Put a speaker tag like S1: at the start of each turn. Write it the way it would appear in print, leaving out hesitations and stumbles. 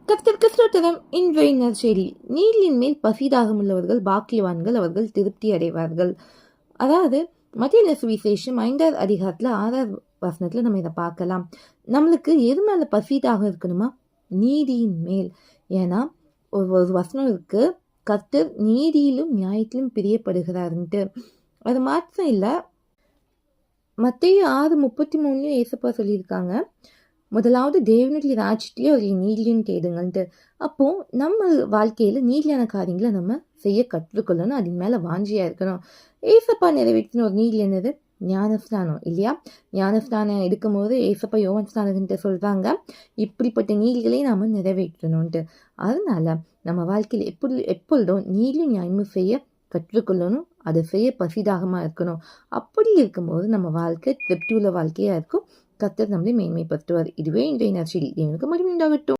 S1: கற்கற்க ஸ்ரோதரம் இன்றைய நற்செய்தி. நீரின் மேல் பசிதாகம் உள்ளவர்கள் பாக்கியவான்கள், அவர்கள் திருப்தி அடைவார்கள். அதாவது மத்திய சுவிசேஷம் 5வது அதிகாரத்தில் 6வது வசனத்தில் நம்ம இதை பார்க்கலாம். நம்மளுக்கு எது மேலே பசிதாகம் இருக்கணுமா? நீதியின் மேல். ஏன்னா ஒரு வசனம் இருக்கு, கர்த்தர் நீதியிலும் நியாயத்திலும் பிரியப்படுகிறாருன்ட்டு. அது மாத்திரம் இல்லை, மத்தேயு 6:33 ஏசப்பா சொல்லியிருக்காங்க, முதலாவது தேவனுடைய ராஜ்யத்திலே அவருடைய நீதியும் தேடுங்கள்ட்டு. அப்போ நம்ம வாழ்க்கையில நீதியான காரியங்களை நம்ம செய்ய கற்றுக்கொள்ளணும், அதன் மேல வாஞ்சியா இருக்கணும். ஏசப்பா நிறைவேற்றின ஒரு நீதி என்னது? ஞானஸ்நானம் இல்லையா? ஞானஸ்நானம் எடுக்கும்போது ஏசப்பா யோவான் ஸ்நானகன்ட்டு சொல்றாங்க, இப்படிப்பட்ட நீதிகளை நாம நிறைவேற்றணும்ட்டு. அதனால நம்ம வாழ்க்கையில் எப்பொழுதும் நீதியும் நியாயமும் செய்ய கற்றுக்கொள்ளணும், அதை செய்ய பசிதாகமா இருக்கணும். அப்படி இருக்கும்போது நம்ம வாழ்க்கை திருப்தி உள்ள வாழ்க்கையா இருக்கும். கர்த்தர் நம்மளை மேன்மைப்படுத்துவார். இதுவே இன்றைய நற்செய்தி. தேவனுக்கு மகிமை உண்டாகட்டும்.